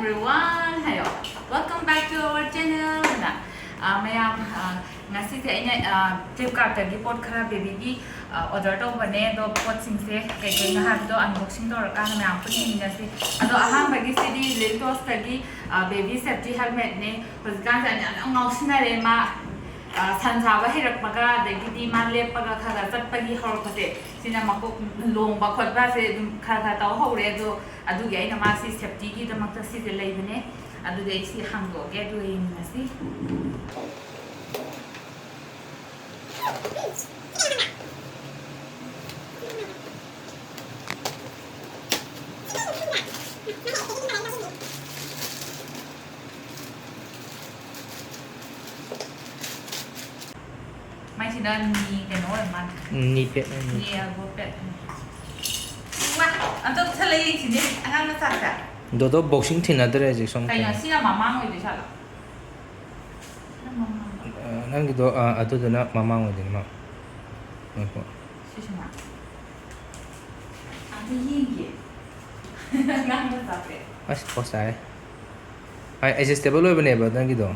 everyone. Hello. Welcome back to our channel. Mayam ngasi se aina Flipkart tagi pot khara baby gi order to bane do pot sing se kai na har do unboxing do ka na mayam puni ngasi ado aham bagi se di Liltos tagi baby safety helmet ne hosgan sa ngau sinare ma 산사와 해력바가 내기디 말레바가 가가 짝바기 허럭하세 시나 막고 롱바 컷바세 가가 더 허우래도 아두게 아이나 마시 세프티기도 막다 시데 레이브네 아두게 시 한국에 두에 있는지ไม่ใช่เดินมีแต่โน้ตมันนี่เป็ดนี่บัวเป็ดว่าอันต้องทะเลสิเนี่ยอันนั้นมาจากอะโดดบ็อกซิ่งที่นั่นได้จิกสมแต่ยังสินะมามั่งเลยดิฉันละนั่นก็ตัวอันตัวนั้นมามั่งเลยมั้งนี่ก็ใช่ไหมอันที่ยิ่งเก๋งั้นมาจากเป็ดอ่ะพอใส่ไอ้สเตเบิลเลยเป็นแบบนั่นก็ตัว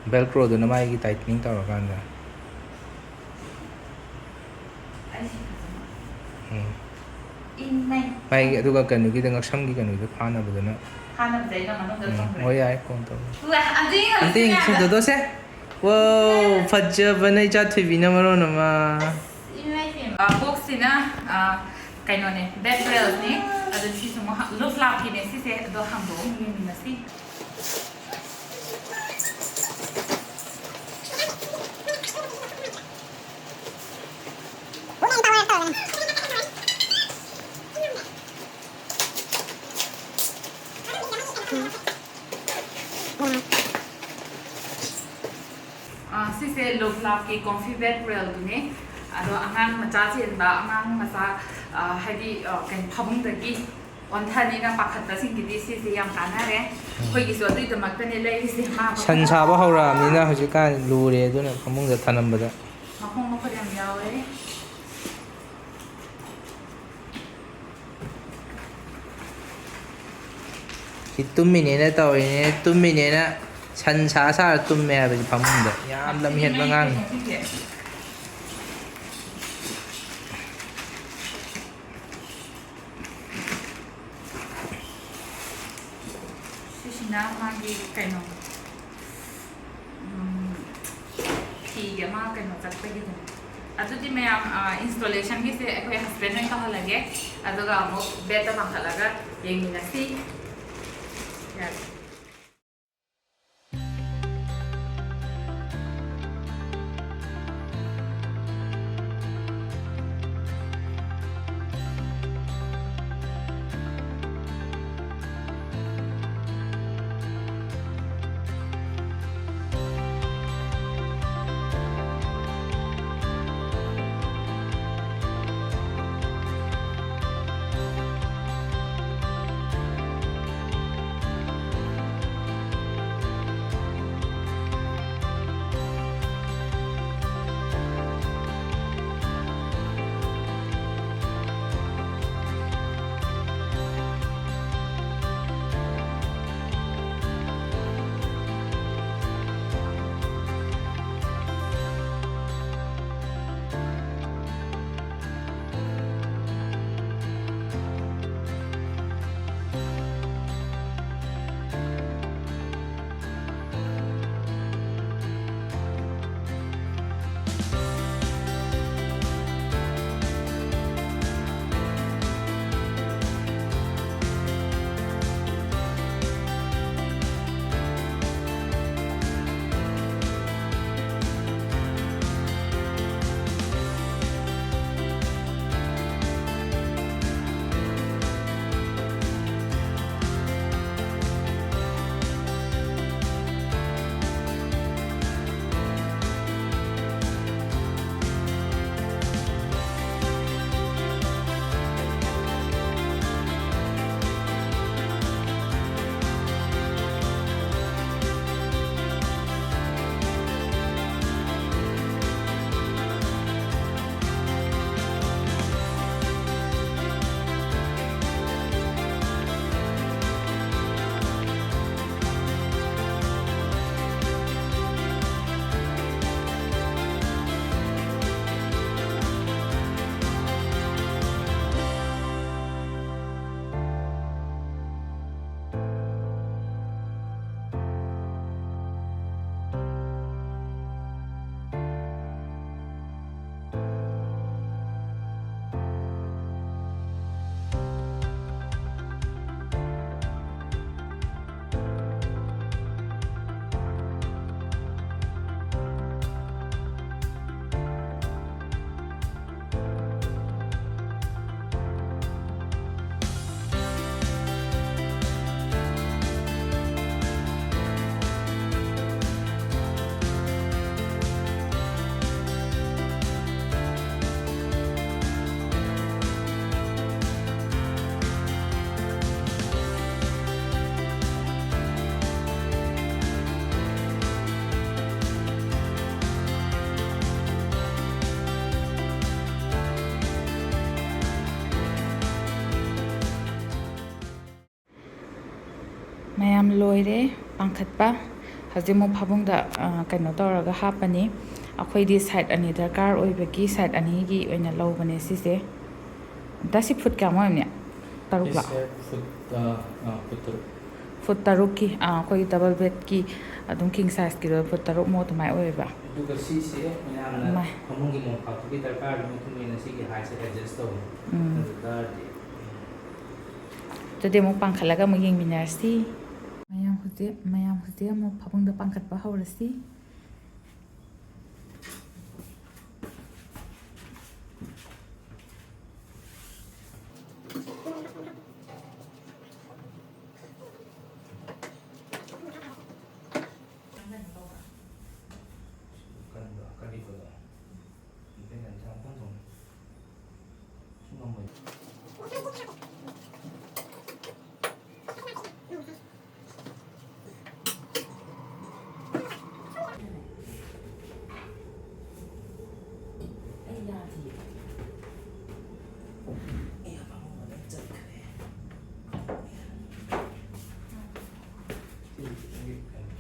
เบลโครตัวนั้นไม่กี่ไทท์นิ่งต่อกันนะไม่ดูกันกันอยู่ที่ตั้งแต่ช่างกี่กันอยู่ที่ผ่านอะไรแบบนั้นผ่านอะไรแล้วมันต้องเดินตรงไปโอ้ยไอ้คนตัวอันจริงอันจริงสุดตัวเสียว้าวพัดเจอวันนี้จัดทีวีนะมาโน่นมาบ็อกซ์นะกันโน่นเนี่ยเบดเบลส์นี่อันที่สมมติลูกลาพีเนี่ยสิเสดตัวฮัมโบมีนะสิสิเสลูกลาพีคอมฟิเบดเบลตัวนี้แล้วอ่างมาจ้าเช่นแบบอ่างมาจ้าให้ดีกันพับตะกี้วันท่านี้นะปักขัดตาสิ่งที่สิเสียงกันนะเร่คุยกี่ส่วนที่จะมักจะเนี่ยเลยสิมาฉันชาบ่เขารามีนะเขาจะการรู้เลยตัวนั้นเขามุ่งจะทันมันบ่มาคงมาคนเดียวเลยคิดตุ้มมิเนี่ยนะตัวนี้ตุ้มมิเนี่ยนะฉันชาซาตุ้มแม่ไปพังมุ่งเด้ยามลำเห็นบางงั้นนะมาดีกันเนาะทีเดียวมากกันเนาะจัดไปดีกว่าอันที่ที่แม่installation ที่เสร็จคุย husband นั่นก็ฮะละเกะอันตัวก็มุกเบต้าบังฮะละก็ยังมีนะสิ ꯃꯌꯥꯝ ꯂꯣꯏꯔꯦ ꯄꯥꯡꯈꯠꯄ ꯍꯧꯖꯤꯛ ꯑꯃꯨꯛ ꯐꯃꯨꯡꯗ ꯀꯩꯅꯣ ꯇꯧꯔꯒ ꯍꯥꯞꯄꯅꯤ ꯑꯩꯈꯣꯏꯗꯤ side ꯑꯅꯤ ꯗꯔꯀꯥꯔ ꯑꯣꯏꯕꯒꯤ ꯁꯥꯏꯠ ꯑꯅꯤꯒꯤ ꯑꯣꯏꯅ ꯂꯧꯕꯅꯦ ꯁꯤꯁꯦ ꯗꯁꯤ ꯐꯨꯠ ꯀꯌꯥꯃꯨꯛ ꯑꯣꯏꯕꯅꯦ ꯇꯔꯨꯛꯂꯥ ꯐꯨꯠ ꯇꯔꯨꯛꯀꯤ ꯑꯩꯈꯣꯏꯒꯤ ꯗꯕꯜ ꯕꯦꯗꯀꯤ ꯑꯗꯨꯝ ꯀꯤꯡ ꯁꯥꯏꯖꯀꯤꯗꯣ ꯐꯨꯠ ꯇꯔꯨꯛꯃꯨꯛ ꯑꯗꯨꯃꯥꯏꯅ ꯑꯣꯏꯌꯦꯕ ꯑꯗꯨꯒ ꯁꯤꯁꯦ ꯃꯌꯥꯝꯅ ꯐꯃꯨꯡꯒꯤ ꯃꯣꯝꯄꯥꯛꯇꯨꯒꯤ ꯗꯔꯀꯥꯔꯒꯤ ꯃꯇꯨꯡ ꯏꯟꯅ ꯁꯤꯒꯤ ꯍꯥꯏꯠꯁꯦ ꯑꯦꯗꯖꯁט ꯇꯧꯋꯤ ꯑꯗꯨ ꯇꯥꯔꯗꯤ ꯑꯗꯨꯗꯤ ꯑꯃꯨꯛ ꯄꯥꯡꯈꯠꯂꯒ ꯑꯃꯨꯛ ꯌꯦꯡꯃꯤꯟꯅꯔꯁꯤ ꯃꯌꯥꯝ ꯍꯧꯖꯤꯛ ꯑꯃꯨꯛ ꯐꯃꯨꯡꯗ ꯄꯥꯡꯈꯠꯄ ꯍꯧꯔꯁꯤ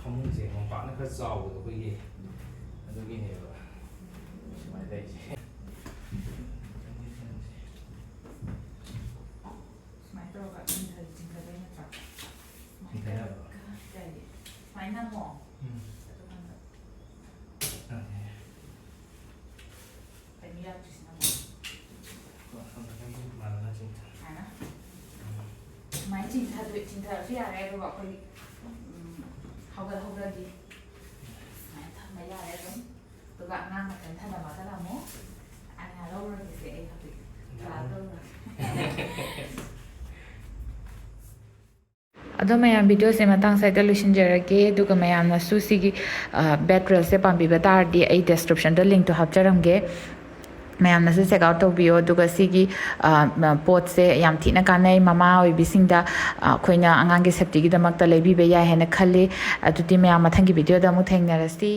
ꯐꯃꯨꯡꯁꯦ ꯃꯣꯝꯄꯥꯛꯅ ꯈꯔ ꯆꯥꯎꯕꯗꯣ ꯑꯩꯈꯣꯏꯒꯤ ꯑꯗꯨꯒꯤꯅꯦꯕ ꯁꯨꯃꯥꯏꯅ ꯂꯩꯔꯤꯁꯦ ꯁꯨꯃꯥꯏꯅ ꯇꯧꯔꯒ ꯆꯤꯡꯈꯠꯄꯩ ꯅꯠꯇ꯭ꯔꯥ ꯁꯨꯃꯥꯏꯅ ꯑꯃꯨꯛ ꯀꯩꯅꯣ ꯌꯥꯗ꯭ꯔꯤꯁꯤꯅ ꯑꯃꯨꯛ ꯁꯨꯃꯥꯏꯅ ꯆꯤꯡꯊꯔꯁꯨ ꯌꯥꯔꯦ ꯑꯗꯨꯒ ꯑꯩꯈꯣꯏ ꯍꯧꯒꯠꯍꯧꯗ꯭ꯔꯗꯤ ꯁꯨꯃꯥꯏꯅ ꯊꯝꯕ ꯌꯥꯔꯦ ꯑꯗꯨꯝ ꯑꯗꯨꯒ ꯑꯉꯥꯡ ꯃꯊꯟ ꯊꯝꯃꯒꯅ ꯑꯃꯨꯛ ꯑꯩꯅ ꯂꯧꯔꯒꯦꯁꯦ ꯑꯩ ꯍꯧꯖꯤꯛ ꯑꯗꯣ ꯃꯌꯥꯝ ꯚꯤꯗꯤꯑꯣꯁꯦ ꯃꯇꯥꯡ ꯁ꯭ꯋꯥꯏꯗ ꯂꯣꯏꯁꯤꯟꯖꯔꯒꯦ ꯑꯗꯨꯒ ꯃꯌꯥꯝꯅꯁꯨ ꯁꯤꯒꯤ ꯕꯦꯗ ꯔꯦꯜꯁꯦ ꯄꯥꯝꯕꯤꯕ ꯇꯥꯔꯗꯤ ꯑꯩ ꯗꯦꯁꯀ꯭ꯔꯤꯞꯁꯟꯗ ꯂꯤꯡꯛꯇꯣ ꯍꯥꯞꯆꯔꯝꯒꯦ ꯃꯌꯥꯝꯅꯁꯨ ꯆꯦꯛ ꯑꯥꯎꯠ ꯇꯧꯕꯤꯌꯣ ꯑꯗꯨꯒ ꯁꯤꯒꯤ ꯄꯣꯠꯁꯦ ꯌꯥꯝ ꯊꯤꯅ ꯀꯥꯟꯅꯩ ꯃꯃꯥ ꯑꯣꯏꯕꯤꯁꯤꯡꯗ ꯑꯩꯈꯣꯏꯅ ꯑꯉꯥꯡꯒꯤ ꯁꯦꯐꯇꯤꯒꯤꯗꯃꯛꯇ ꯂꯩꯕꯤꯕ ꯌꯥꯏ ꯍꯥꯏꯅ ꯈꯜꯂꯤ ꯑꯗꯨꯗꯤ ꯃꯌꯥꯝ ꯃꯊꯪꯒꯤ ꯚꯤꯗꯤꯑꯣꯗ ꯑꯃꯨꯛ ꯊꯦꯡꯅꯔꯁꯤ